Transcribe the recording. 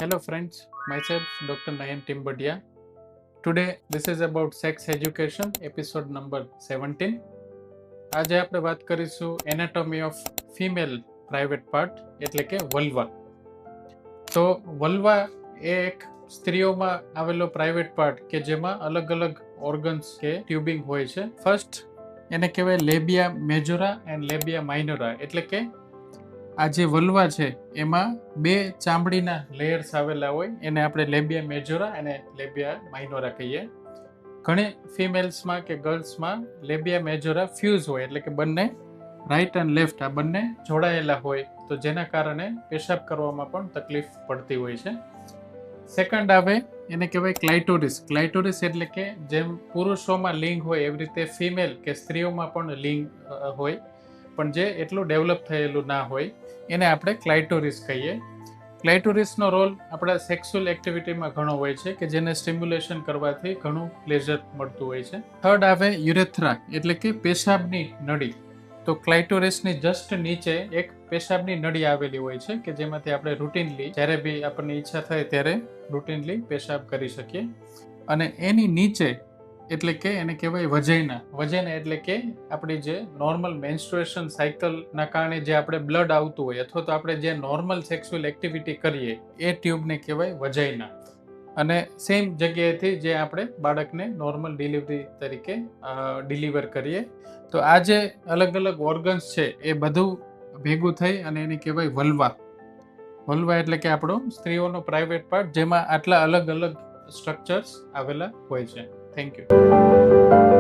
Hello, friends. Myself, Dr. Nayan Timbadia. Today, this is about sex education, episode number 17. આજે આપણે વાત કરીશું anatomy of female private part એટલે કે વલ્વા. તો વલ્વા એ એક સ્ત્રીઓમાં આવેલો પ્રાઇવેટ પાર્ટ કે જેમાં અલગ અલગ ઓર્ગન્સ કે ટ્યુબિંગ હોય છે. ફર્સ્ટ એને કહેવાય લેબિયા મેજોરા એન્ડ લેબિયા માઇનોરા, એટલે કે આ જે વલ્વા છે એમાં બે ચામડીના લેયર્સ આવેલા હોય, એને આપણે લેબિયા મેજોરા અને લેબિયા માઇનોરા કહીએ. ઘણી ફિમેલ્સમાં કે ગર્લ્સમાં લેબિયા મેજોરા ફ્યુઝ હોય, એટલે કે બંને રાઈટ એન્ડ લેફ્ટ આ બંને જોડાયેલા હોય, તો જેના કારણે પેશાબ કરવામાં પણ તકલીફ પડતી હોય છે. સેકન્ડ આવે એને કહેવાય ક્લાઇટોરિસ. ક્લાઇટોરિસ એટલે કે જેમ પુરુષોમાં લિંગ હોય એવી રીતે ફિમેલ કે સ્ત્રીઓમાં પણ લિંગ હોય, પણ જે એટલું ડેવલપ થયેલું ના હોય એને આપણે ક્લાઇટોરિસ કહીએ. ક્લાઇટોરિસનો રોલ આપણા સેક્સ્યુઅલ એક્ટિવિટીમાં ઘણો હોય છે કે જેને સ્ટિમ્યુલેશન કરવાથી ઘણું પ્લેઝર મળતું હોય છે. થર્ડ આવે યુરેથ્રા, એટલે કે પેશાબની નળી. તો ક્લાઇટોરિસની જસ્ટ નીચે એક પેશાબની નળી આવેલી હોય છે કે જેમાંથી આપણે રૂટીનલી જ્યારે બી આપણને ઈચ્છા થાય ત્યારે રૂટીનલી પેશાબ કરી શકીએ. અને એની નીચે એટલે કે એને કહેવાય વજાઇના. વજાઇના એટલે કે આપણી જે નોર્મલ મેન્સ્ટ્રુએશન સાયકલના કારણે જે આપણે બ્લડ આવતું હોય અથવા તો આપણે જે નોર્મલ સેક્સ્યુઅલ એક્ટિવિટી કરીએ એ ટ્યુબને કહેવાય વજાઇના. અને સેમ જગ્યાએથી જે આપણે બાળકને નોર્મલ ડિલિવરી તરીકે ડિલિવર કરીએ. તો આ જે અલગ અલગ ઓર્ગન્સ છે એ બધું ભેગું થઈ અને એને કહેવાય વલ્વા. વલ્વા એટલે કે આપણો સ્ત્રીઓનો પ્રાઇવેટ પાર્ટ જેમાં આટલા અલગ અલગ સ્ટ્રક્ચર્સ આવેલા હોય છે. Thank you.